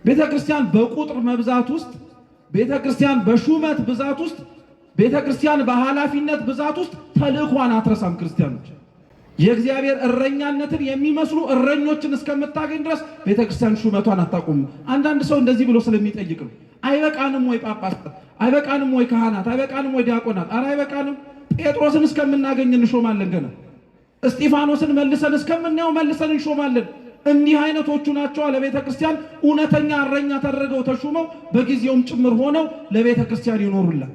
ቤተክርስቲያን በቁጥር መብዛት ውስጥ፣ ቤተክርስቲያን በሹመት ብዛት ውስጥ፣ ቤተክርስቲያን በኃላፊነት ብዛት ውስጥ ተልእኳን አትረሳም። ክርስቲያኖች የእግዚአብሔር እረኛነትን የሚመስሉ እረኞችን እስከምታገኝ ድረስ ቤተክርስቲያን ሹመቷን አታቆም። አንዳንድ ሰው እንደዚህ ብሎ ስለሚጠይቅ ነው። አይበቃንም ወይ ጳጳሳት? አይበቃንም ወይ ካህናት? አይበቃንም ወይ ዲያቆናት? ኧረ አይበቃንም። ጴጥሮስን እስከምናገኝ እንሾማለን። ገና እስጢፋኖስን መልሰን እስከምናየው መልሰን እንሾማለን። እንዲህ አይነቶቹ ናቸው ለቤተ ክርስቲያን እውነተኛ እረኛ ተደርገው ተሹመው በጊዜውም ጭምር ሆነው ለቤተ ክርስቲያን ይኖሩላት።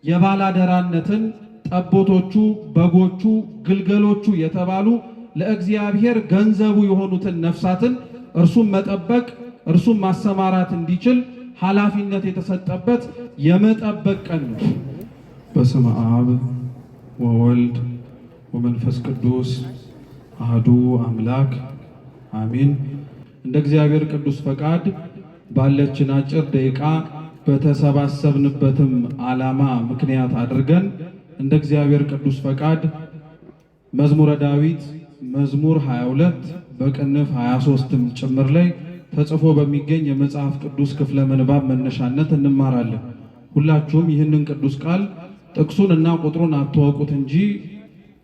የባላደራነትን ጠቦቶቹ፣ በጎቹ፣ ግልገሎቹ የተባሉ ለእግዚአብሔር ገንዘቡ የሆኑትን ነፍሳትን እርሱም መጠበቅ እርሱም ማሰማራት እንዲችል ኃላፊነት የተሰጠበት የመጠበቅ ቀን ነው። በስመ አብ ወወልድ ወመንፈስ ቅዱስ አሐዱ አምላክ አሜን። እንደ እግዚአብሔር ቅዱስ ፈቃድ ባለችን አጭር ደቂቃ በተሰባሰብንበትም ዓላማ ምክንያት አድርገን እንደ እግዚአብሔር ቅዱስ ፈቃድ መዝሙረ ዳዊት መዝሙር 22 በቅንፍ 23ም ጭምር ላይ ተጽፎ በሚገኝ የመጽሐፍ ቅዱስ ክፍለ ምንባብ መነሻነት እንማራለን። ሁላችሁም ይህንን ቅዱስ ቃል ጥቅሱን እና ቁጥሩን አትወቁት እንጂ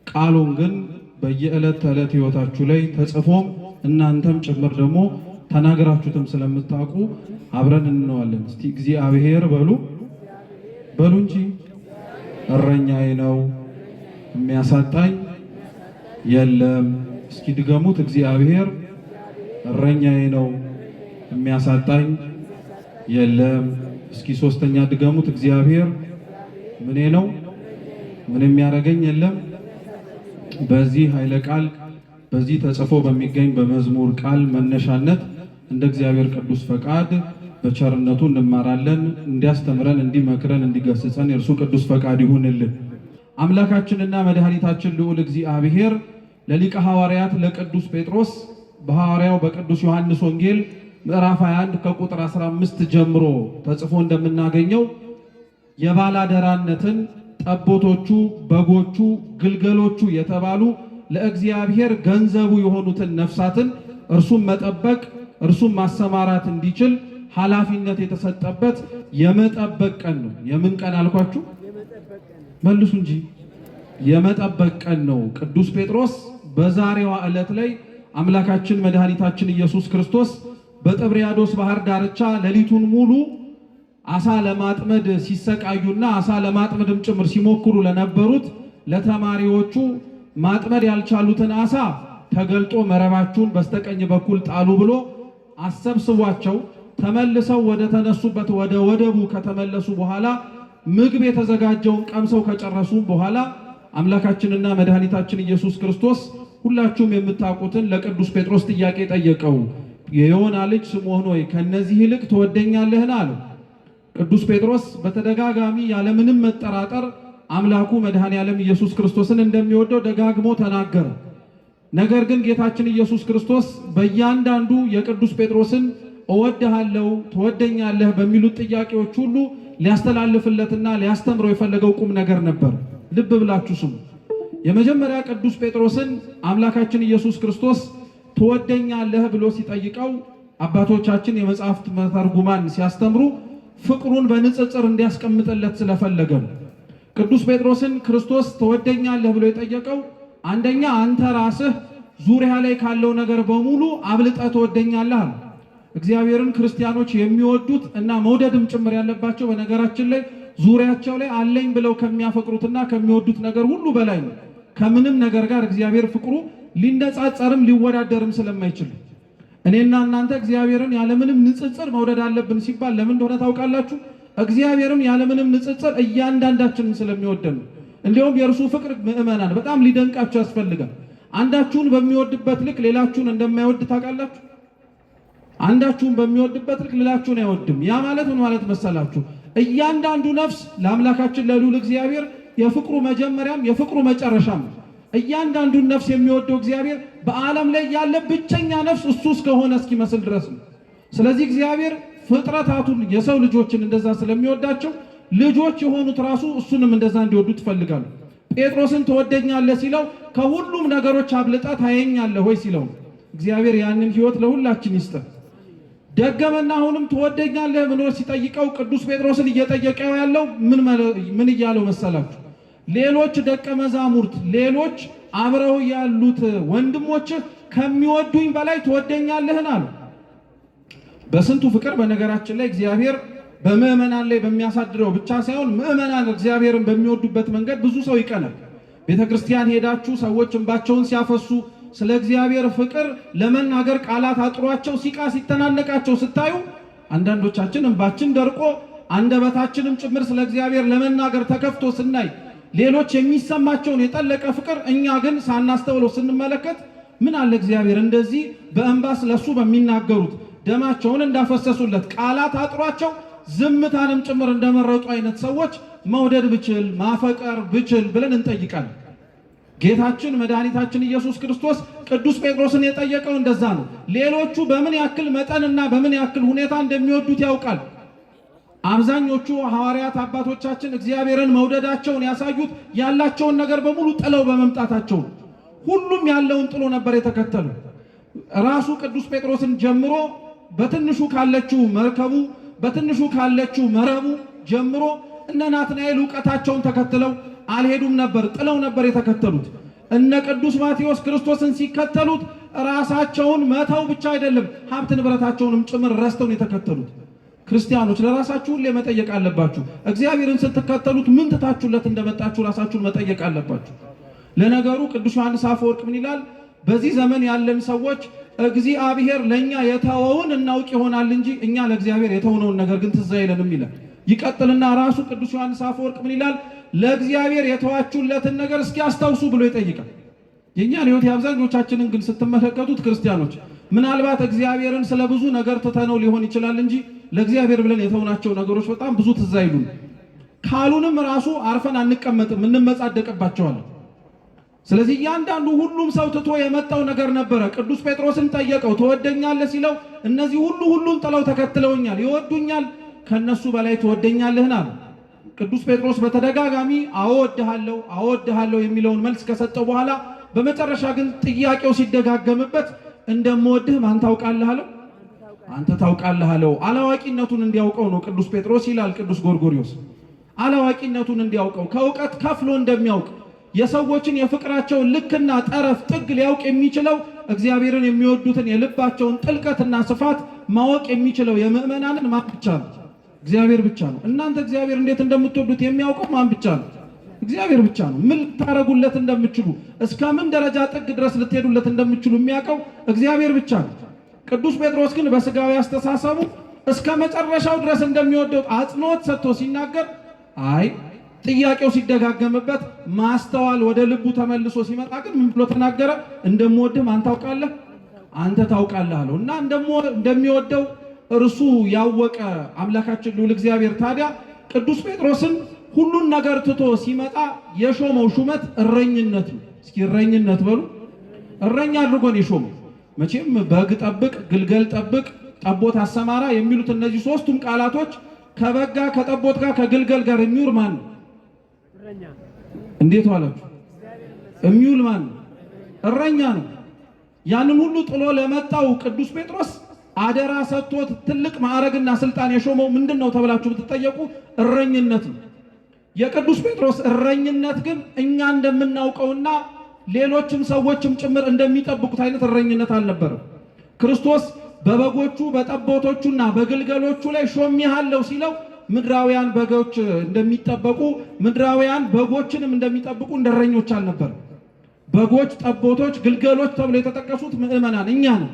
ቃሉን ግን በየዕለት ተዕለት ሕይወታችሁ ላይ ተጽፎም እናንተም ጭምር ደግሞ ተናገራችሁትም ስለምታውቁ አብረን እንነዋለን። እስቲ እግዚአብሔር በሉ እንጂ እረኛዬ ነው የሚያሳጣኝ የለም። እስኪ ድገሙት። እግዚአብሔር እረኛዬ ነው የሚያሳጣኝ የለም። እስኪ ሶስተኛ ድገሙት። እግዚአብሔር ምኔ ነው ምን የሚያደርገኝ የለም። በዚህ ኃይለ ቃል በዚህ ተጽፎ በሚገኝ በመዝሙር ቃል መነሻነት እንደ እግዚአብሔር ቅዱስ ፈቃድ በቸርነቱ እንማራለን። እንዲያስተምረን፣ እንዲመክረን፣ እንዲገስጸን የእርሱ ቅዱስ ፈቃድ ይሁንልን። አምላካችንና መድኃኒታችን ልዑል እግዚአብሔር ለሊቀ ሐዋርያት ለቅዱስ ጴጥሮስ በሐዋርያው በቅዱስ ዮሐንስ ወንጌል ምዕራፍ 21 ከቁጥር 15 ጀምሮ ተጽፎ እንደምናገኘው የባላደራነትን ጠቦቶቹ፣ በጎቹ፣ ግልገሎቹ የተባሉ ለእግዚአብሔር ገንዘቡ የሆኑትን ነፍሳትን እርሱም መጠበቅ እርሱም ማሰማራት እንዲችል ኃላፊነት የተሰጠበት የመጠበቅ ቀን ነው። የምን ቀን አልኳችሁ? መልሱ እንጂ የመጠበቅ ቀን ነው። ቅዱስ ጴጥሮስ በዛሬዋ ዕለት ላይ አምላካችን መድኃኒታችን ኢየሱስ ክርስቶስ በጥብርያዶስ ባህር ዳርቻ ሌሊቱን ሙሉ አሳ ለማጥመድ ሲሰቃዩና አሳ ለማጥመድም ጭምር ሲሞክሩ ለነበሩት ለተማሪዎቹ ማጥመድ ያልቻሉትን አሳ ተገልጦ መረባችሁን በስተቀኝ በኩል ጣሉ ብሎ አሰብስቧቸው ተመልሰው ወደ ተነሱበት ወደ ወደቡ ከተመለሱ በኋላ ምግብ የተዘጋጀውን ቀምሰው ከጨረሱ በኋላ አምላካችንና መድኃኒታችን ኢየሱስ ክርስቶስ ሁላችሁም የምታውቁትን ለቅዱስ ጴጥሮስ ጥያቄ ጠየቀው። የዮና ልጅ ስምዖን ሆይ ከነዚህ ይልቅ ትወደኛለህን? አለው። ቅዱስ ጴጥሮስ በተደጋጋሚ ያለምንም መጠራጠር አምላኩ መድኃኔ ዓለም ኢየሱስ ክርስቶስን እንደሚወደው ደጋግሞ ተናገረ። ነገር ግን ጌታችን ኢየሱስ ክርስቶስ በእያንዳንዱ የቅዱስ ጴጥሮስን እወድሃለሁ ትወደኛለህ በሚሉት ጥያቄዎች ሁሉ ሊያስተላልፍለትና ሊያስተምረው የፈለገው ቁም ነገር ነበር። ልብ ብላችሁ ስሙ። የመጀመሪያ ቅዱስ ጴጥሮስን አምላካችን ኢየሱስ ክርስቶስ ትወደኛለህ ብሎ ሲጠይቀው አባቶቻችን የመጽሐፍት መተርጉማን ሲያስተምሩ ፍቅሩን በንጽጽር እንዲያስቀምጥለት ስለፈለገ ነው። ቅዱስ ጴጥሮስን ክርስቶስ ትወደኛለህ ብሎ የጠየቀው አንደኛ አንተ ራስህ ዙሪያ ላይ ካለው ነገር በሙሉ አብልጠህ ትወደኛለህ። እግዚአብሔርን ክርስቲያኖች የሚወዱት እና መውደድም ጭምር ያለባቸው በነገራችን ላይ ዙሪያቸው ላይ አለኝ ብለው ከሚያፈቅሩትና ከሚወዱት ነገር ሁሉ በላይ ነው። ከምንም ነገር ጋር እግዚአብሔር ፍቅሩ ሊነጻጸርም ሊወዳደርም ስለማይችል እኔና እናንተ እግዚአብሔርን ያለምንም ንጽጽር መውደድ አለብን ሲባል ለምን እንደሆነ ታውቃላችሁ? እግዚአብሔርም ያለምንም ንጽጽር እያንዳንዳችንን ስለሚወደን ነው። እንዲሁም የእርሱ ፍቅር ምእመናን በጣም ሊደንቃችሁ ያስፈልጋል። አንዳችሁን በሚወድበት ልክ ሌላችሁን እንደማይወድ ታውቃላችሁ? አንዳችሁን በሚወድበት ልክ ሌላችሁን አይወድም። ያ ማለት ምን ማለት መሰላችሁ? እያንዳንዱ ነፍስ ለአምላካችን ለልዑል እግዚአብሔር የፍቅሩ መጀመሪያም የፍቅሩ መጨረሻም ነው። እያንዳንዱን ነፍስ የሚወደው እግዚአብሔር በዓለም ላይ ያለ ብቸኛ ነፍስ እሱ እስከሆነ እስኪመስል ድረስ ነው። ስለዚህ እግዚአብሔር ፍጥረታቱን የሰው ልጆችን እንደዛ ስለሚወዳቸው ልጆች የሆኑት ራሱ እሱንም እንደዛ እንዲወዱ ትፈልጋሉ። ጴጥሮስን ትወደኛለህ ሲለው ከሁሉም ነገሮች አብልጠህ ታየኛለህ ወይ ሲለው እግዚአብሔር ያንን ሕይወት ለሁላችን ይስጠን። ደገመና አሁንም ትወደኛለህ ብሎ ሲጠይቀው ቅዱስ ጴጥሮስን እየጠየቀው ያለው ምን እያለው መሰላችሁ? ሌሎች ደቀ መዛሙርት ሌሎች አብረው ያሉት ወንድሞች ከሚወዱኝ በላይ ትወደኛለህን አሉ። በስንቱ ፍቅር በነገራችን ላይ እግዚአብሔር በምእመናን ላይ በሚያሳድረው ብቻ ሳይሆን ምእመናን እግዚአብሔርን በሚወዱበት መንገድ ብዙ ሰው ይቀናል። ቤተክርስቲያን ሄዳችሁ ሰዎች እንባቸውን ሲያፈሱ ስለ እግዚአብሔር ፍቅር ለመናገር ቃላት አጥሯቸው ሲቃ ሲተናነቃቸው ስታዩ አንዳንዶቻችን እንባችን ደርቆ አንደበታችንም ጭምር ስለ እግዚአብሔር ለመናገር ተከፍቶ ስናይ ሌሎች የሚሰማቸውን የጠለቀ ፍቅር እኛ ግን ሳናስተውለው ስንመለከት ምን አለ እግዚአብሔር እንደዚህ በእንባ ስለሱ በሚናገሩት ደማቸውን እንዳፈሰሱለት ቃላት አጥሯቸው ዝምታንም ጭምር እንደመረጡ አይነት ሰዎች መውደድ ብችል ማፈቀር ብችል ብለን እንጠይቃለን። ጌታችን መድኃኒታችን ኢየሱስ ክርስቶስ ቅዱስ ጴጥሮስን የጠየቀው እንደዛ ነው። ሌሎቹ በምን ያክል መጠንና በምን ያክል ሁኔታ እንደሚወዱት ያውቃል። አብዛኞቹ ሐዋርያት አባቶቻችን እግዚአብሔርን መውደዳቸውን ያሳዩት ያላቸውን ነገር በሙሉ ጥለው በመምጣታቸው ሁሉም ያለውን ጥሎ ነበር የተከተሉ። ራሱ ቅዱስ ጴጥሮስን ጀምሮ በትንሹ ካለችው መርከቡ በትንሹ ካለችው መረቡ ጀምሮ እነ ናትናኤል ዕውቀታቸውን ተከትለው አልሄዱም ነበር፣ ጥለው ነበር የተከተሉት። እነ ቅዱስ ማቴዎስ ክርስቶስን ሲከተሉት ራሳቸውን መተው ብቻ አይደለም ሀብት ንብረታቸውንም ጭምር ረስተው የተከተሉት። ክርስቲያኖች ለራሳችሁ ሁሌ መጠየቅ አለባችሁ። እግዚአብሔርን ስትከተሉት ምን ትታችሁለት እንደመጣችሁ ራሳችሁን መጠየቅ አለባችሁ። ለነገሩ ቅዱስ ዮሐንስ አፈወርቅ ምን ይላል? በዚህ ዘመን ያለን ሰዎች እግዚአብሔር ለኛ የተወውን እናውቅ ይሆናል እንጂ እኛ ለእግዚአብሔር የተወነውን ነገር ግን ትዝ አይለንም ይላል። ይቀጥልና ራሱ ቅዱስ ዮሐንስ አፈወርቅ ምን ይላል? ለእግዚአብሔር የተዋችሁለትን ነገር እስኪ አስታውሱ ብሎ ይጠይቃል። የኛን ሕይወት የአብዛኞቻችንን ግን ስትመለከቱት ክርስቲያኖች ምናልባት እግዚአብሔርን ስለ ብዙ ነገር ትተነው ሊሆን ይችላል እንጂ ለእግዚአብሔር ብለን የተውናቸው ነገሮች በጣም ብዙ ትዝ አይሉን። ካሉንም ራሱ አርፈን አንቀመጥም፣ እንመጻደቅባቸዋለን። ስለዚህ እያንዳንዱ ሁሉም ሰው ትቶ የመጣው ነገር ነበረ። ቅዱስ ጴጥሮስን ጠየቀው፣ ትወደኛለህ ሲለው እነዚህ ሁሉን ጥለው ተከትለውኛል፣ ይወዱኛል፣ ከነሱ በላይ ትወደኛለህን አሉ። ቅዱስ ጴጥሮስ በተደጋጋሚ አወድሃለሁ የሚለውን መልስ ከሰጠው በኋላ በመጨረሻ ግን ጥያቄው ሲደጋገምበት እንደምወድህ ማን ታውቃለህ አለው። አንተ ታውቃለህ አለው። አላዋቂነቱን እንዲያውቀው ነው ቅዱስ ጴጥሮስ ይላል ቅዱስ ጎርጎርዮስ። አላዋቂነቱን እንዲያውቀው ከእውቀት ከፍሎ እንደሚያውቅ የሰዎችን የፍቅራቸውን ልክና ጠረፍ ጥግ ሊያውቅ የሚችለው እግዚአብሔርን የሚወዱትን የልባቸውን ጥልቀትና ስፋት ማወቅ የሚችለው የምእመናንን ማን ብቻ ነው? እግዚአብሔር ብቻ ነው። እናንተ እግዚአብሔር እንዴት እንደምትወዱት የሚያውቀው ማን ብቻ ነው? እግዚአብሔር ብቻ ነው። ምን ልታረጉለት እንደምትችሉ እስከ ምን ደረጃ ጥግ ድረስ ልትሄዱለት እንደምትችሉ የሚያውቀው እግዚአብሔር ብቻ ነው። ቅዱስ ጴጥሮስ ግን በስጋዊ አስተሳሰቡ እስከ መጨረሻው ድረስ እንደሚወደው አጽንኦት ሰጥቶ ሲናገር ጥያቄው ሲደጋገምበት ማስተዋል ወደ ልቡ ተመልሶ ሲመጣ ግን ምን ብሎ ተናገረ? እንደምወድህ ማን ታውቃለህ? አንተ ታውቃለህ አለው። እና እንደሚወደው እርሱ ያወቀ አምላካችን ልዑል እግዚአብሔር ታዲያ ቅዱስ ጴጥሮስን ሁሉን ነገር ትቶ ሲመጣ የሾመው ሹመት እረኝነት ነው። እስኪ እረኝነት በሉ። እረኛ አድርጎን የሾመው መቼም በግ ጠብቅ፣ ግልገል ጠብቅ፣ ጠቦት አሰማራ የሚሉት እነዚህ ሶስቱም ቃላቶች ከበጋ ከጠቦት ጋር ከግልገል ጋር የሚውል ማን ነው? እንዴት ዋላችሁ? የሚውል ማን ነው? እረኛ ነው። ያንን ሁሉ ጥሎ ለመጣው ቅዱስ ጴጥሮስ አደራ ሰጥቶት ትልቅ ማዕረግና ስልጣን የሾመው ምንድነው ተብላችሁ ብትጠየቁ እረኝነት ነው። የቅዱስ ጴጥሮስ እረኝነት ግን እኛ እንደምናውቀውና ሌሎችም ሰዎችም ጭምር እንደሚጠብቁት አይነት እረኝነት አልነበረም። ክርስቶስ በበጎቹ በጠቦቶቹና በግልገሎቹ ላይ ሾሜሃለሁ ሲለው ምድራውያን በጎች እንደሚጠበቁ ምድራውያን በጎችንም እንደሚጠብቁ እንደረኞች አልነበረም። በጎች፣ ጠቦቶች፣ ግልገሎች ተብሎ የተጠቀሱት ምእመናን እኛ ነን።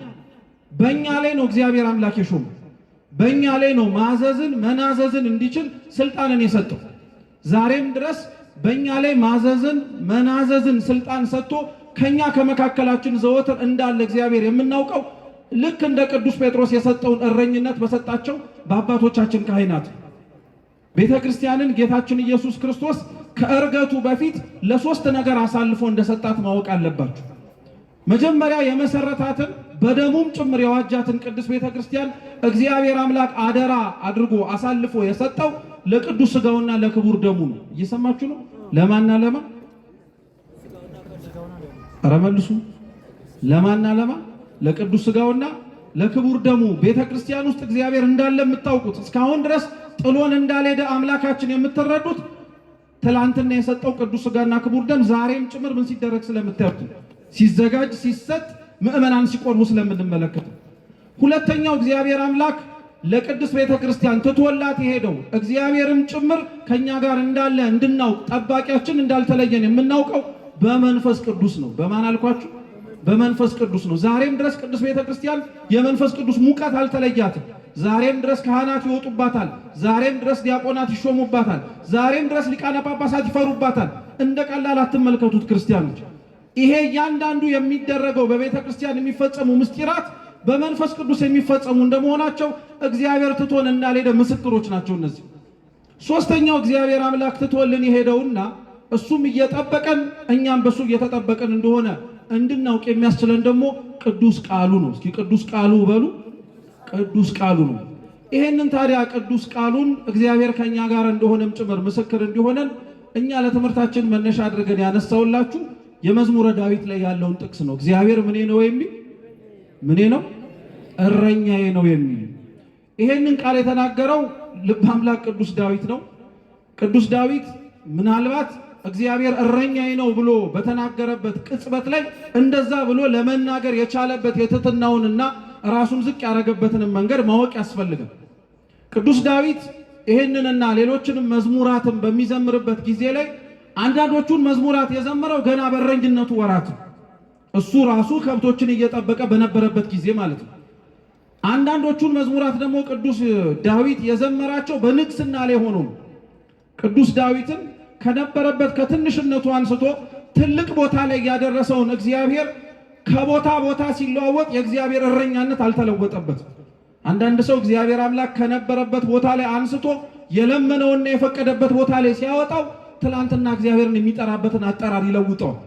በእኛ ላይ ነው እግዚአብሔር አምላክ የሾመው። በእኛ ላይ ነው ማዘዝን መናዘዝን እንዲችል ስልጣንን የሰጠው። ዛሬም ድረስ በእኛ ላይ ማዘዝን መናዘዝን ስልጣን ሰጥቶ ከኛ ከመካከላችን ዘወትር እንዳለ እግዚአብሔር የምናውቀው ልክ እንደ ቅዱስ ጴጥሮስ የሰጠውን እረኝነት በሰጣቸው በአባቶቻችን ካህናት ቤተ ክርስቲያንን ጌታችን ኢየሱስ ክርስቶስ ከእርገቱ በፊት ለሶስት ነገር አሳልፎ እንደሰጣት ማወቅ አለባችሁ። መጀመሪያ የመሰረታትን በደሙም ጭምር የዋጃትን ቅዱስ ቤተ ክርስቲያን እግዚአብሔር አምላክ አደራ አድርጎ አሳልፎ የሰጠው ለቅዱስ ሥጋውና ለክቡር ደሙ ነው። እየሰማችሁ ነው? ለማንና ለማ? ኧረ መልሱ። ለማንና ለማ? ለቅዱስ ሥጋውና ለክቡር ደሙ ቤተክርስቲያን ውስጥ እግዚአብሔር እንዳለ የምታውቁት እስካሁን ድረስ ጥሎን እንዳልሄደ አምላካችን የምትረዱት ትላንትና የሰጠው ቅዱስ ሥጋና ክቡር ደም ዛሬም ጭምር ምን ሲደረግ ስለምታዩት ሲዘጋጅ ሲሰጥ ምእመናን ሲቆርቡ ስለምንመለከት። ሁለተኛው እግዚአብሔር አምላክ ለቅዱስ ቤተክርስቲያን ትቶላት የሄደው እግዚአብሔርም ጭምር ከኛ ጋር እንዳለ እንድናውቅ ጠባቂያችን እንዳልተለየን የምናውቀው በመንፈስ ቅዱስ ነው። በማን አልኳችሁ? በመንፈስ ቅዱስ ነው። ዛሬም ድረስ ቅዱስ ቤተክርስቲያን የመንፈስ ቅዱስ ሙቀት አልተለያትም። ዛሬም ድረስ ካህናት ይወጡባታል። ዛሬም ድረስ ዲያቆናት ይሾሙባታል። ዛሬም ድረስ ሊቃነ ጳጳሳት ይፈሩባታል። እንደ ቀላል አትመልከቱት ክርስቲያኖች። ይሄ እያንዳንዱ የሚደረገው በቤተ ክርስቲያን የሚፈጸሙ ምስጢራት በመንፈስ ቅዱስ የሚፈጸሙ እንደመሆናቸው እግዚአብሔር ትቶን እንዳልሄደ ምስክሮች ናቸው እነዚህ። ሶስተኛው እግዚአብሔር አምላክ ትቶልን የሄደውና እሱም እየጠበቀን እኛም በሱ እየተጠበቀን እንደሆነ እንድናውቅ የሚያስችለን ደግሞ ቅዱስ ቃሉ ነው። እስኪ ቅዱስ ቃሉ በሉ። ቅዱስ ቃሉ ነው። ይሄንን ታዲያ ቅዱስ ቃሉን እግዚአብሔር ከኛ ጋር እንደሆነም ጭምር ምስክር እንዲሆነን እኛ ለትምህርታችን መነሻ አድርገን ያነሳውላችሁ የመዝሙረ ዳዊት ላይ ያለውን ጥቅስ ነው። እግዚአብሔር ምኔ ነው የሚል ምኔ ነው እረኛዬ ነው የሚል ይሄንን ቃል የተናገረው ልበ አምላክ ቅዱስ ዳዊት ነው። ቅዱስ ዳዊት ምናልባት እግዚአብሔር እረኛዬ ነው ብሎ በተናገረበት ቅጽበት ላይ እንደዛ ብሎ ለመናገር የቻለበት የትሕትናውንና ራሱን ዝቅ ያደረገበትንም መንገድ ማወቅ ያስፈልጋል። ቅዱስ ዳዊት ይሄንንና ሌሎችንም መዝሙራትን በሚዘምርበት ጊዜ ላይ አንዳንዶቹን መዝሙራት የዘመረው ገና በእረኝነቱ ወራት እሱ ራሱ ከብቶችን እየጠበቀ በነበረበት ጊዜ ማለት ነው። አንዳንዶቹን መዝሙራት ደግሞ ቅዱስ ዳዊት የዘመራቸው በንግስና ላይ ሆኖ ነው። ቅዱስ ዳዊትን ከነበረበት ከትንሽነቱ አንስቶ ትልቅ ቦታ ላይ ያደረሰውን እግዚአብሔር ከቦታ ቦታ ሲለዋወጥ የእግዚአብሔር እረኛነት አልተለወጠበትም። አንዳንድ ሰው እግዚአብሔር አምላክ ከነበረበት ቦታ ላይ አንስቶ የለመነውና የፈቀደበት ቦታ ላይ ሲያወጣው ትላንትና እግዚአብሔርን የሚጠራበትን አጠራር ይለውጠዋል።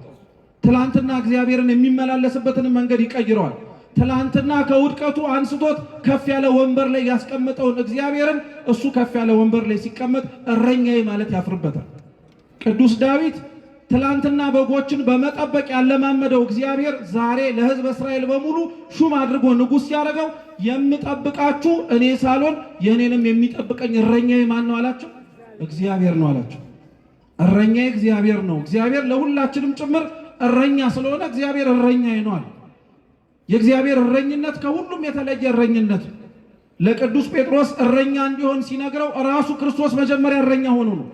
ትላንትና እግዚአብሔርን የሚመላለስበትን መንገድ ይቀይረዋል። ትላንትና ከውድቀቱ አንስቶት ከፍ ያለ ወንበር ላይ ያስቀመጠውን እግዚአብሔርን እሱ ከፍ ያለ ወንበር ላይ ሲቀመጥ እረኛዬ ማለት ያፍርበታል። ቅዱስ ዳዊት ትላንትና በጎችን በመጠበቅ ያለማመደው እግዚአብሔር ዛሬ ለሕዝብ እስራኤል በሙሉ ሹም አድርጎ ንጉሥ ሲያደርገው የምጠብቃችሁ እኔ ሳልሆን የእኔንም የሚጠብቀኝ እረኛዬ ማን ነው አላቸው? እግዚአብሔር ነው አላቸው። እረኛዬ እግዚአብሔር ነው። እግዚአብሔር ለሁላችንም ጭምር እረኛ ስለሆነ እግዚአብሔር እረኛዬ ነው አለ። የእግዚአብሔር እረኝነት ከሁሉም የተለየ እረኝነት ለቅዱስ ጴጥሮስ እረኛ እንዲሆን ሲነግረው ራሱ ክርስቶስ መጀመሪያ እረኛ ሆኖ ነው።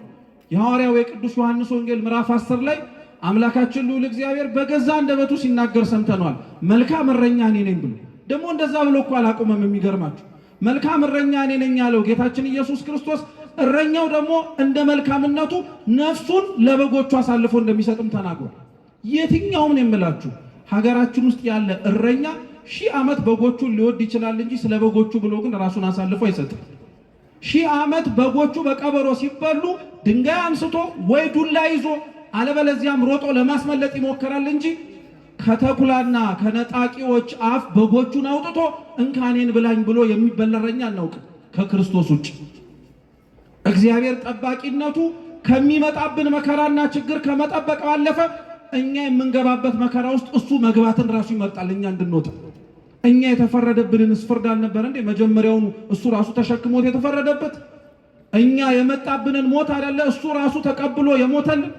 የሐዋርያው የቅዱስ ዮሐንስ ወንጌል ምዕራፍ 10 ላይ አምላካችን ልዑል እግዚአብሔር በገዛ አንደበቱ ሲናገር ሰምተነዋል። መልካም እረኛ እኔ ነኝ ብሎ ደግሞ እንደዛ ብሎ እኮ አላቆመም። የሚገርማችሁ መልካም እረኛ እኔ ነኝ ያለው ጌታችን ኢየሱስ ክርስቶስ እረኛው ደግሞ እንደ መልካምነቱ ነፍሱን ለበጎቹ አሳልፎ እንደሚሰጥም ተናግሯል። የትኛውም ነው የምላችሁ ሀገራችን ውስጥ ያለ እረኛ 1000 ዓመት በጎቹን ሊወድ ይችላል እንጂ ስለ በጎቹ ብሎ ግን ራሱን አሳልፎ አይሰጥም። 1000 ዓመት በጎቹ በቀበሮ ሲበሉ ድንጋይ አንስቶ ወይ ዱላ ይዞ አለበለዚያም ሮጦ ለማስመለጥ ይሞክራል እንጂ ከተኩላና ከነጣቂዎች አፍ በጎቹን አውጥቶ እንካኔን ብላኝ ብሎ የሚበላ እረኛ አናውቅም ከክርስቶስ ውጭ። እግዚአብሔር ጠባቂነቱ ከሚመጣብን መከራና ችግር ከመጠበቅ ባለፈ እኛ የምንገባበት መከራ ውስጥ እሱ መግባትን ራሱ ይመርጣል እኛ እንድንወጣ። እኛ የተፈረደብንስ ፍርድ አልነበረ እንዴ? መጀመሪያውኑ እሱ ራሱ ተሸክሞት የተፈረደበት። እኛ የመጣብንን ሞት አይደለ እሱ ራሱ ተቀብሎ የሞተልን።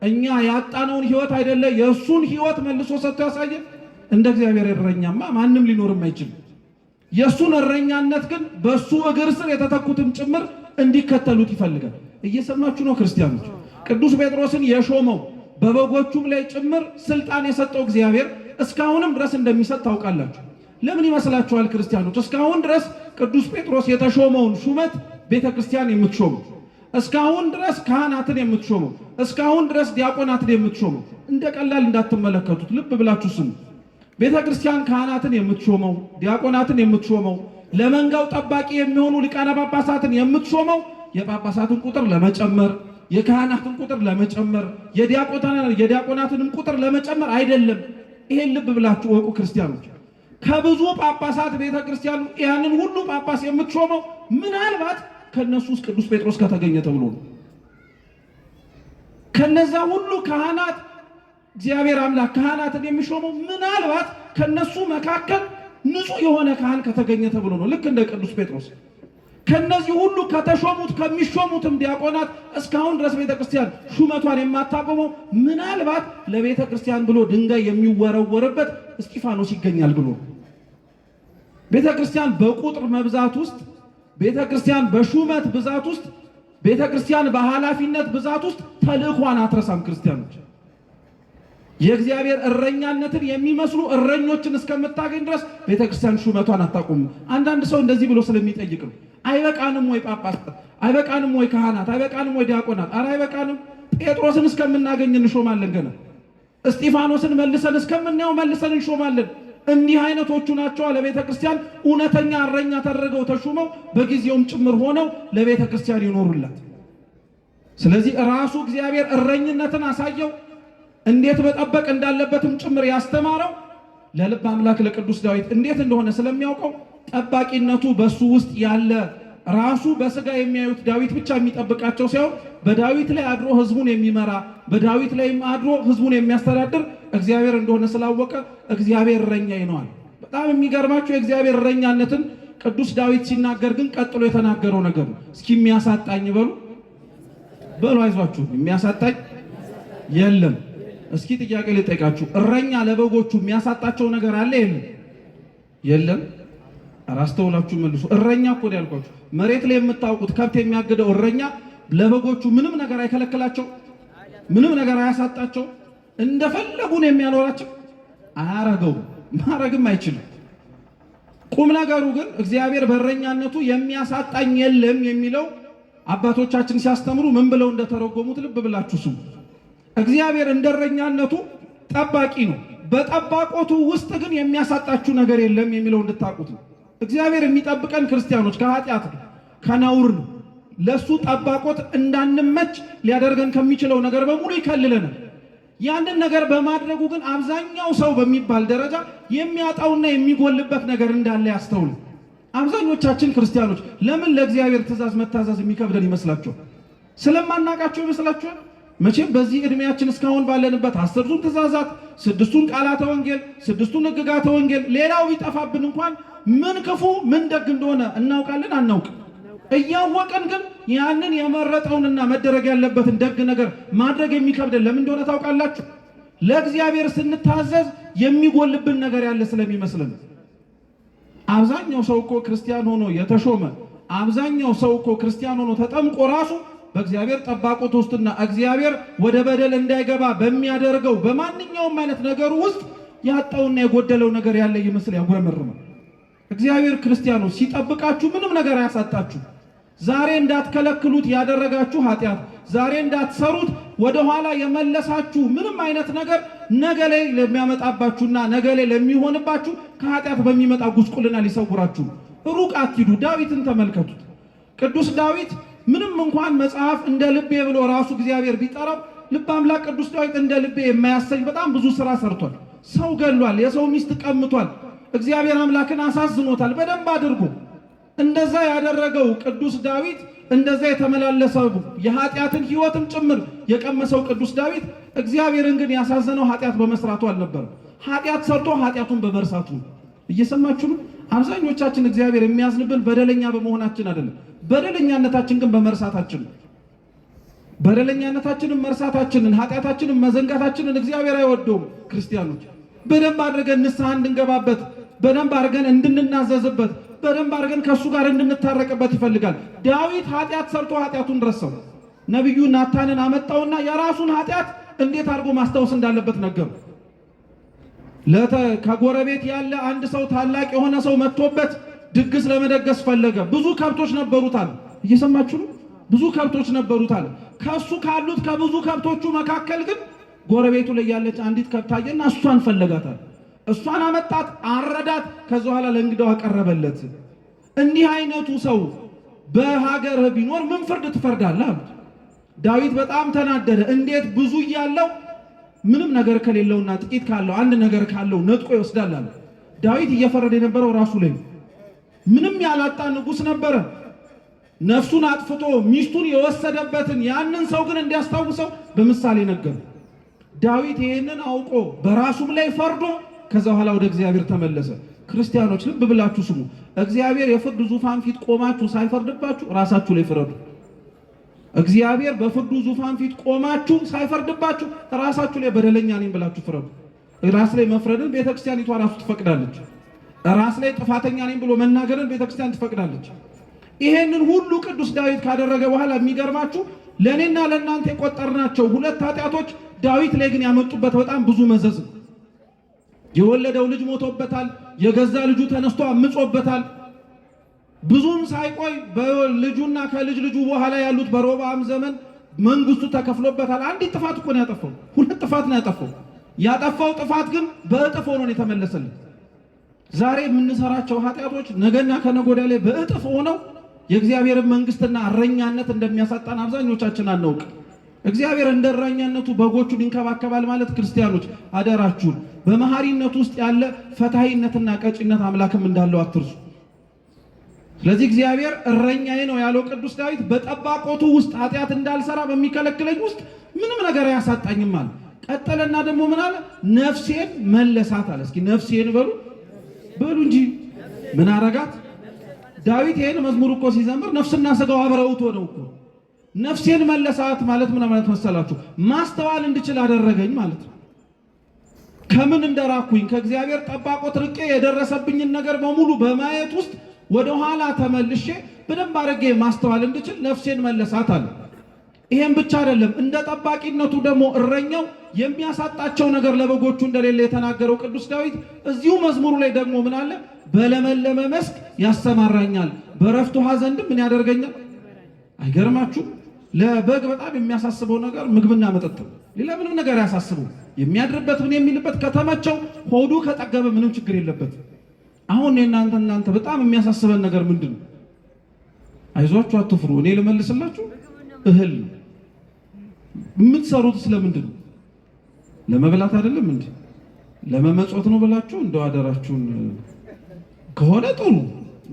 እኛ ያጣነውን ሕይወት አይደለ የእሱን ሕይወት መልሶ ሰጥቶ ያሳየን። እንደ እግዚአብሔር እረኛማ ማንም ሊኖርም አይችልም። የእሱን እረኛነት ግን በእሱ እግር ስር የተተኩትም ጭምር እንዲከተሉት ይፈልጋል። እየሰማችሁ ነው ክርስቲያኖች? ቅዱስ ጴጥሮስን የሾመው በበጎቹም ላይ ጭምር ስልጣን የሰጠው እግዚአብሔር እስካሁንም ድረስ እንደሚሰጥ ታውቃላችሁ። ለምን ይመስላችኋል ክርስቲያኖች? እስካሁን ድረስ ቅዱስ ጴጥሮስ የተሾመውን ሹመት ቤተ ክርስቲያን የምትሾመው፣ እስካሁን ድረስ ካህናትን የምትሾመው፣ እስካሁን ድረስ ዲያቆናትን የምትሾመው እንደ ቀላል እንዳትመለከቱት ልብ ብላችሁ ስሙ። ቤተ ክርስቲያን ካህናትን የምትሾመው፣ ዲያቆናትን የምትሾመው፣ ለመንጋው ጠባቂ የሚሆኑ ሊቃነ ጳጳሳትን የምትሾመው የጳጳሳትን ቁጥር ለመጨመር፣ የካህናትን ቁጥር ለመጨመር፣ የዲያቆናትንም ቁጥር ለመጨመር አይደለም። ይሄን ልብ ብላችሁ ወቁ ክርስቲያኖች። ከብዙ ጳጳሳት ቤተ ክርስቲያኑ ያንን ሁሉ ጳጳስ የምትሾመው ምናልባት ከነሱ ውስጥ ቅዱስ ጴጥሮስ ከተገኘ ተብሎ ነው። ከነዛ ሁሉ ካህናት እግዚአብሔር አምላክ ካህናትን የሚሾመው ምናልባት ከነሱ መካከል ንጹህ የሆነ ካህን ከተገኘ ተብሎ ነው። ልክ እንደ ቅዱስ ጴጥሮስ ከነዚህ ሁሉ ከተሾሙት ከሚሾሙትም ዲያቆናት እስካሁን ድረስ ቤተክርስቲያን ሹመቷን የማታቆመው ምናልባት ለቤተክርስቲያን ብሎ ድንጋይ የሚወረወርበት እስጢፋኖስ ይገኛል ብሎ ቤተክርስቲያን በቁጥር መብዛት ውስጥ ቤተክርስቲያን በሹመት ብዛት ውስጥ ቤተክርስቲያን በኃላፊነት ብዛት ውስጥ ተልእኳን አትረሳም። ክርስቲያኖች የእግዚአብሔር እረኛነትን የሚመስሉ እረኞችን እስከምታገኝ ድረስ ቤተክርስቲያን ሹመቷን አታቆም። አንዳንድ ሰው እንደዚህ ብሎ ስለሚጠይቅ ነው። አይበቃንም ወይ ጳጳሳት? አይበቃንም ወይ ካህናት? አይበቃንም ወይ ዲያቆናት? ኧረ አይበቃንም። ጴጥሮስን እስከምናገኝ እንሾማለን። ገና እስጢፋኖስን መልሰን እስከምናየው መልሰን እንሾማለን። እንዲህ አይነቶቹ ናቸው ለቤተ ክርስቲያን እውነተኛ እረኛ ተደርገው ተሹመው በጊዜውም ጭምር ሆነው ለቤተ ክርስቲያን ይኖሩላት። ስለዚህ ራሱ እግዚአብሔር እረኝነትን አሳየው፣ እንዴት መጠበቅ እንዳለበትም ጭምር ያስተማረው ለልብ አምላክ ለቅዱስ ዳዊት እንዴት እንደሆነ ስለሚያውቀው ጠባቂነቱ በሱ ውስጥ ያለ ራሱ በስጋ የሚያዩት ዳዊት ብቻ የሚጠብቃቸው ሳይሆን በዳዊት ላይ አድሮ ህዝቡን የሚመራ በዳዊት ላይም አድሮ ህዝቡን የሚያስተዳድር እግዚአብሔር እንደሆነ ስላወቀ እግዚአብሔር እረኛዬ ነው አለ። በጣም የሚገርማችሁ የእግዚአብሔር እረኛነትን ቅዱስ ዳዊት ሲናገር ግን ቀጥሎ የተናገረው ነገር ነው። እስኪ የሚያሳጣኝ በሉ አይዟችሁ፣ የሚያሳጣኝ የለም። እስኪ ጥያቄ ልጠይቃችሁ፣ እረኛ ለበጎቹ የሚያሳጣቸው ነገር አለ የለም? አራስተውላችሁ መልሱ። እረኛ እኮ ነው ያልኳችሁ። መሬት ላይ የምታውቁት ከብት የሚያግደው እረኛ ለበጎቹ ምንም ነገር አይከለክላቸው፣ ምንም ነገር አያሳጣቸው፣ እንደፈለጉ ነው የሚያኖራቸው። አያረገው፣ ማረግም አይችልም። ቁም ነገሩ ግን እግዚአብሔር በእረኛነቱ የሚያሳጣኝ የለም የሚለው አባቶቻችን ሲያስተምሩ ምን ብለው እንደተረጎሙት ልብ ብላችሁ ስሙ። እግዚአብሔር እንደረኛነቱ ጠባቂ ነው፣ በጠባቆቱ ውስጥ ግን የሚያሳጣችሁ ነገር የለም የሚለው እንድታውቁት ነው። እግዚአብሔር የሚጠብቀን ክርስቲያኖች ከኃጢአት ከነውር ነው። ለሱ ጠባቆት እንዳንመች ሊያደርገን ከሚችለው ነገር በሙሉ ይከልለናል። ያንን ነገር በማድረጉ ግን አብዛኛው ሰው በሚባል ደረጃ የሚያጣውና የሚጎልበት ነገር እንዳለ ያስተውል። አብዛኞቻችን ክርስቲያኖች ለምን ለእግዚአብሔር ትእዛዝ መታዘዝ የሚከብደን ይመስላችኋል? ስለማናቃቸው ይመስላችኋል? መቼም በዚህ እድሜያችን እስካሁን ባለንበት 10ቱን ትእዛዛት፣ 6ቱን ቃላተ ወንጌል፣ 6ቱን ሕግጋተ ወንጌል ሌላው ቢጠፋብን እንኳን ምን ክፉ ምን ደግ እንደሆነ እናውቃለን አናውቅም? እያወቀን ግን ያንን የመረጠውንና መደረግ ያለበትን ደግ ነገር ማድረግ የሚከብደን ለምን እንደሆነ ታውቃላችሁ? ለእግዚአብሔር ስንታዘዝ የሚጎልብን ነገር ያለ ስለሚመስልን። አብዛኛው ሰው እኮ ክርስቲያን ሆኖ የተሾመ አብዛኛው ሰው እኮ ክርስቲያን ሆኖ ተጠምቆ ራሱ በእግዚአብሔር ጠባቆት ውስጥና እግዚአብሔር ወደ በደል እንዳይገባ በሚያደርገው በማንኛውም አይነት ነገር ውስጥ ያጣውና የጎደለው ነገር ያለ ይመስል ያጉረመርማል። እግዚአብሔር ክርስቲያኖች ሲጠብቃችሁ ምንም ነገር አያሳጣችሁ። ዛሬ እንዳትከለክሉት ያደረጋችሁ ኃጢአት፣ ዛሬ እንዳትሰሩት ወደ ኋላ የመለሳችሁ ምንም አይነት ነገር ነገ ላይ ለሚያመጣባችሁና ነገ ላይ ለሚሆንባችሁ ከኃጢአት በሚመጣ ጉስቁልና ሊሰውራችሁ ሩቅ አትሂዱ። ዳዊትን ተመልከቱት። ቅዱስ ዳዊት ምንም እንኳን መጽሐፍ እንደ ልቤ ብሎ ራሱ እግዚአብሔር ቢጠራው ልብ አምላክ ቅዱስ ዳዊት እንደ ልቤ የማያሰኝ በጣም ብዙ ስራ ሰርቷል። ሰው ገሏል፣ የሰው ሚስት ቀምቷል፣ እግዚአብሔር አምላክን አሳዝኖታል በደንብ አድርጎ። እንደዛ ያደረገው ቅዱስ ዳዊት እንደዛ የተመላለሰው የኃጢአትን ሕይወትም ጭምር የቀመሰው ቅዱስ ዳዊት እግዚአብሔርን ግን ያሳዘነው ኃጢአት በመስራቱ አልነበረም። ኃጢአት ሰርቶ ኃጢአቱን በመርሳቱ። እየሰማችሁ ነው? አብዛኞቻችን እግዚአብሔር የሚያዝንብን በደለኛ በመሆናችን አይደለም፣ በደለኛነታችን ግን በመርሳታችን ነው። በደለኛነታችንን መርሳታችንን ኃጢአታችንን መዘንጋታችንን እግዚአብሔር አይወደውም። ክርስቲያኖች በደንብ አድርገን ንስሐ እንድንገባበት፣ በደንብ አድርገን እንድንናዘዝበት፣ በደንብ አድርገን ከእሱ ጋር እንድንታረቅበት ይፈልጋል። ዳዊት ኃጢአት ሰርቶ ኃጢአቱን ረሳው። ነቢዩ ናታንን አመጣውና የራሱን ኃጢአት እንዴት አድርጎ ማስታወስ እንዳለበት ነገሩ። ከጎረቤት ያለ አንድ ሰው ታላቅ የሆነ ሰው መጥቶበት ድግስ ለመደገስ ፈለገ። ብዙ ከብቶች ነበሩታል። እየሰማችሁ ነው? ብዙ ከብቶች ነበሩታል። ከሱ ካሉት ከብዙ ከብቶቹ መካከል ግን ጎረቤቱ ላይ ያለች አንዲት ከብት አየና እሷን ፈለጋታል። እሷን አመጣት፣ አረዳት። ከዛ በኋላ ለእንግዳው አቀረበለት። እንዲህ አይነቱ ሰው በሀገር ቢኖር ምን ፍርድ ትፈርዳለህ? ዳዊት በጣም ተናደደ። እንዴት ብዙ እያለው ምንም ነገር ከሌለውና ጥቂት ካለው አንድ ነገር ካለው ነጥቆ ይወስዳል አለ። ዳዊት እየፈረደ የነበረው ራሱ ላይ ምንም ያላጣ ንጉሥ ነበረ። ነፍሱን አጥፍቶ ሚስቱን የወሰደበትን ያንን ሰው ግን እንዲያስታውሰው በምሳሌ ነገሩ። ዳዊት ይህንን አውቆ በራሱም ላይ ፈርዶ ከዛ በኋላ ወደ እግዚአብሔር ተመለሰ። ክርስቲያኖች ልብ ብላችሁ ስሙ። እግዚአብሔር የፍርድ ዙፋን ፊት ቆማችሁ ሳይፈርድባችሁ ራሳችሁ ላይ ፍረዱ። እግዚአብሔር በፍርዱ ዙፋን ፊት ቆማችሁ ሳይፈርድባችሁ ራሳችሁ ላይ በደለኛ ነኝ ብላችሁ ፍረዱ። ራስ ላይ መፍረድን ቤተክርስቲያኒቷ ራሱ ትፈቅዳለች። ራስ ላይ ጥፋተኛ ነኝ ብሎ መናገርን ቤተክርስቲያን ትፈቅዳለች። ይሄንን ሁሉ ቅዱስ ዳዊት ካደረገ በኋላ የሚገርማችሁ ለኔና ለእናንተ የቆጠርናቸው 2 ኃጢአቶች ዳዊት ላይ ግን ያመጡበት በጣም ብዙ መዘዝ ነው። የወለደው ልጅ ሞቶበታል። የገዛ ልጁ ተነስቶ አምጾበታል። ብዙም ሳይቆይ በልጁና ከልጅ ልጁ በኋላ ያሉት በሮብዓም ዘመን መንግስቱ ተከፍሎበታል። አንዲት ጥፋት እኮ ነው ያጠፋው። 2 ጥፋት ነው ያጠፋው። ያጠፋው ጥፋት ግን በእጥፍ ሆኖ ነው የተመለሰልን። ዛሬ የምንሰራቸው ኃጢአቶች ነገና ከነገ ወዲያ ላይ በእጥፍ ሆነው የእግዚአብሔርን መንግስትና እረኛነት እንደሚያሳጣን አብዛኞቻችን አናውቅ። እግዚአብሔር እንደ እረኛነቱ በጎቹን ይንከባከባል ማለት ክርስቲያኖች አደራችሁን በመሐሪነቱ ውስጥ ያለ ፈታሂነትና ቀጪነት አምላክም እንዳለው አትርሱ። ስለዚህ እግዚአብሔር እረኛዬ ነው ያለው ቅዱስ ዳዊት በጠባቆቱ ውስጥ ኃጢአት እንዳልሰራ በሚከለክለኝ ውስጥ ምንም ነገር አያሳጣኝም አለ። ቀጠለና ደግሞ ምን አለ? ነፍሴን መለሳት አለ። እስኪ ነፍሴን በሉ እንጂ ምን አረጋት? ዳዊት ይሄን መዝሙር እኮ ሲዘምር ነፍስና ስጋው አብረውት ሆነው እኮ ነፍሴን መለሳት ማለት ምን ማለት መሰላችሁ? ማስተዋል እንድችል አደረገኝ ማለት ነው። ከምን እንደራኩኝ ከእግዚአብሔር ጠባቆት ርቄ የደረሰብኝን ነገር በሙሉ በማየት ውስጥ ወደ ኋላ ተመልሼ በደንብ አድርጌ ማስተዋል እንድችል ነፍሴን መለሳት አለ። ይሄን ብቻ አይደለም፣ እንደ ጠባቂነቱ ደግሞ እረኛው የሚያሳጣቸው ነገር ለበጎቹ እንደሌለ የተናገረው ቅዱስ ዳዊት እዚሁ መዝሙሩ ላይ ደግሞ ምን አለ? በለመለመ መስክ ያሰማራኛል፣ በረፍት ውሃ ዘንድም ምን ያደርገኛል። አይገርማችሁ? ለበግ በጣም የሚያሳስበው ነገር ምግብና መጠጥ ነው። ሌላ ምንም ነገር ያሳስበው የሚያድርበት ምን የሚልበት ከተመቸው ሆዱ ከጠገበ ምንም ችግር የለበት። አሁን እናንተ በጣም የሚያሳስበን ነገር ምንድን ነው? አይዟችሁ አትፍሩ፣ እኔ ልመልስላችሁ። እህል ነው። የምትሰሩት ስለምንድን ነው? ለመብላት አይደለም እንዴ? ለመመጾት ነው ብላችሁ እንደው አደራችሁን ከሆነ ጥሩ።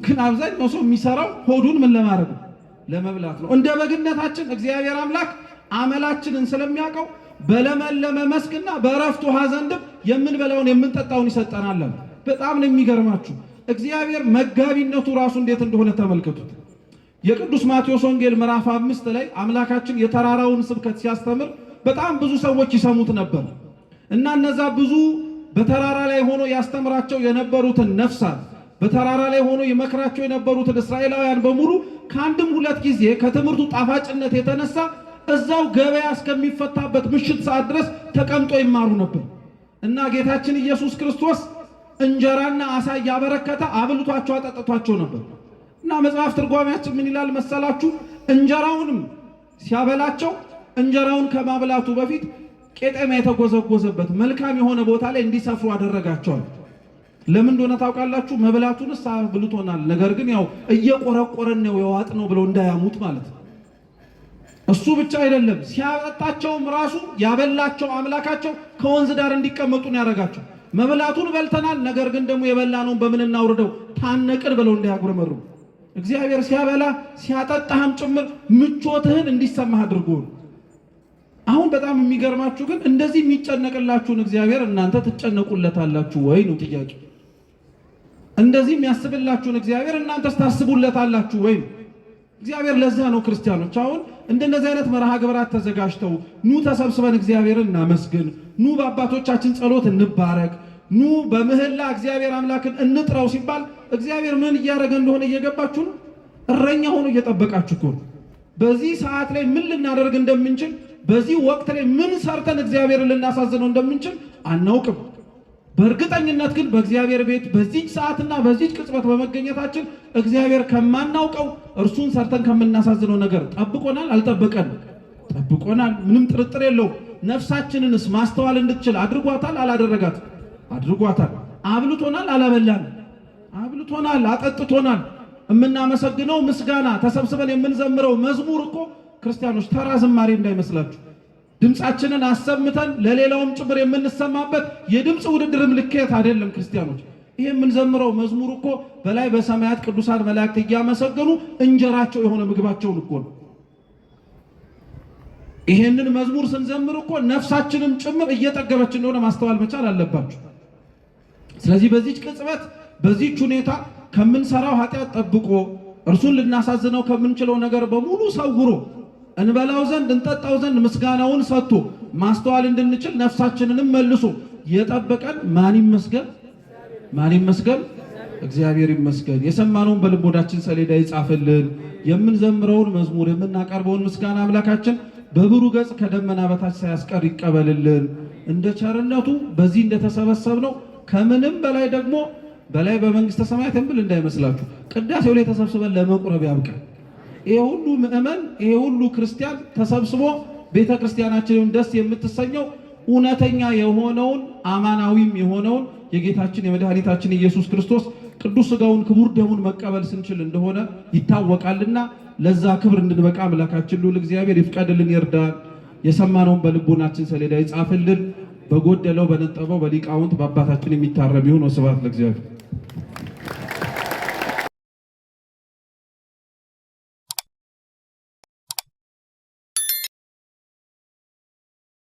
ግን አብዛኛው ሰው የሚሰራው ሆዱን ምን ለማድረግ ነው? ለመብላት ነው። እንደ በግነታችን እግዚአብሔር አምላክ አመላችንን ስለሚያውቀው በለመለመ መስክና በእረፍት ውሃ ዘንድም የምንበላውን የምንጠጣውን ይሰጠናል። በጣም ነው የሚገርማችሁ። እግዚአብሔር መጋቢነቱ ራሱ እንዴት እንደሆነ ተመልከቱት። የቅዱስ ማቴዎስ ወንጌል ምዕራፍ 5 ላይ አምላካችን የተራራውን ስብከት ሲያስተምር በጣም ብዙ ሰዎች ይሰሙት ነበር እና እነዛ ብዙ በተራራ ላይ ሆኖ ያስተምራቸው የነበሩትን ነፍሳት በተራራ ላይ ሆኖ ይመክራቸው የነበሩትን እስራኤላውያን በሙሉ ከአንድም 2 ጊዜ ከትምህርቱ ጣፋጭነት የተነሳ እዛው ገበያ እስከሚፈታበት ምሽት ሰዓት ድረስ ተቀምጦ ይማሩ ነበር እና ጌታችን ኢየሱስ ክርስቶስ እንጀራና ዓሣ ያበረከተ አብልቷቸው አጠጥቷቸው ነበር እና መጽሐፍ ትርጓሜያችን ምን ይላል መሰላችሁ? እንጀራውንም ሲያበላቸው እንጀራውን ከማብላቱ በፊት ቄጠማ የተጎዘጎዘበት መልካም የሆነ ቦታ ላይ እንዲሰፍሩ አደረጋቸው። ለምን እንደሆነ ታውቃላችሁ? መብላቱንስ አብልቶናል፣ ነገር ግን ያው እየቆረቆረን ነው የዋጥነው ብለው እንዳያሙት ማለት ነው። እሱ ብቻ አይደለም፣ ሲያጠጣቸውም ራሱ ያበላቸው አምላካቸው ከወንዝ ዳር እንዲቀመጡ ነው ያደረጋቸው። መብላቱን በልተናል፣ ነገር ግን ደግሞ የበላነውን በምን እናውርደው ታነቅን ብለው እንዳያጉረመሩ እግዚአብሔር ሲያበላ ሲያጠጣህም ጭምር ምቾትህን እንዲሰማህ አድርጎ ነው። አሁን በጣም የሚገርማችሁ ግን እንደዚህ የሚጨነቅላችሁን እግዚአብሔር እናንተ ትጨነቁለታላችሁ ወይ ነው ጥያቄ። እንደዚህ የሚያስብላችሁን እግዚአብሔር እናንተስ ታስቡለታላችሁ ወይ? እግዚአብሔር ለዛ ነው ክርስቲያኖች አሁን እንደነዚህ አይነት መርሃ ግብራት ተዘጋጅተው ኑ ተሰብስበን እግዚአብሔርን እናመስግን፣ ኑ በአባቶቻችን ጸሎት እንባረክ፣ ኑ በምህላ እግዚአብሔር አምላክን እንጥራው ሲባል እግዚአብሔር ምን እያደረገ እንደሆነ እየገባችሁ ነው። እረኛ ሆኖ እየጠበቃችሁ እኮ ነው። በዚህ ሰዓት ላይ ምን ልናደርግ እንደምንችል፣ በዚህ ወቅት ላይ ምን ሰርተን እግዚአብሔርን ልናሳዝነው እንደምንችል አናውቅም። በእርግጠኝነት ግን በእግዚአብሔር ቤት በዚህ ሰዓትና በዚህ ቅጽበት በመገኘታችን እግዚአብሔር ከማናውቀው እርሱን ሰርተን ከምናሳዝነው ነገር ጠብቆናል። አልጠበቀንም? ጠብቆናል። ምንም ጥርጥር የለው። ነፍሳችንንስ ማስተዋል እንድትችል አድርጓታል? አላደረጋት? አድርጓታል። አብልቶናል? አላበላን? አብልቶናል፣ አጠጥቶናል። የምናመሰግነው ምስጋና ተሰብስበን የምንዘምረው መዝሙር እኮ ክርስቲያኖች ተራ ዝማሬ እንዳይመስላችሁ ድምጻችንን አሰምተን ለሌላውም ጭምር የምንሰማበት የድምጽ ውድድርም ልኬት አይደለም። ክርስቲያኖች ይሄ የምንዘምረው መዝሙር እኮ በላይ በሰማያት ቅዱሳን መላእክት እያመሰገኑ እንጀራቸው የሆነ ምግባቸውን እኮ ነው። ይሄንን መዝሙር ስንዘምር እኮ ነፍሳችንም ጭምር እየጠገበች እንደሆነ ማስተዋል መቻል አለባችሁ። ስለዚህ በዚህ ቅጽበት በዚህች ሁኔታ ከምንሰራው ኃጢአት ጠብቆ እርሱን ልናሳዝነው ከምንችለው ነገር በሙሉ ሰውሮ እንበላው ዘንድ እንጠጣው ዘንድ ምስጋናውን ሰጥቶ ማስተዋል እንድንችል ነፍሳችንንም መልሶ የጠበቀን ማን ይመስገን? ማን ይመስገን? እግዚአብሔር ይመስገን። የሰማነውን በልቦናችን ሰሌዳ ይጻፍልን። የምንዘምረውን መዝሙር የምናቀርበውን ምስጋና አምላካችን በብሩህ ገጽ ከደመና በታች ሳያስቀር ይቀበልልን። እንደ ቸርነቱ በዚህ እንደተሰበሰብነው ከምንም በላይ ደግሞ በላይ በመንግስተ ሰማያት እንብል እንዳይመስላችሁ ቅዳሴው ላይ ተሰብስበን ለመቁረብ ያብቃል። ይሄ ሁሉ ምእመን ይሄ ሁሉ ክርስቲያን ተሰብስቦ ቤተ ክርስቲያናችንን ደስ የምትሰኘው እውነተኛ የሆነውን አማናዊም የሆነውን የጌታችን የመድኃኒታችን ኢየሱስ ክርስቶስ ቅዱስ ሥጋውን ክቡር ደሙን መቀበል ስንችል እንደሆነ ይታወቃልና ለዛ ክብር እንድንበቃ አምላካችን ልዑል እግዚአብሔር ይፍቀድልን፣ ይርዳን። የሰማነውን በልቦናችን ሰሌዳ ይጻፍልን። በጎደለው በነጠበው በሊቃውንት በአባታችን የሚታረም ይሁን። ወስብሐት ለእግዚአብሔር።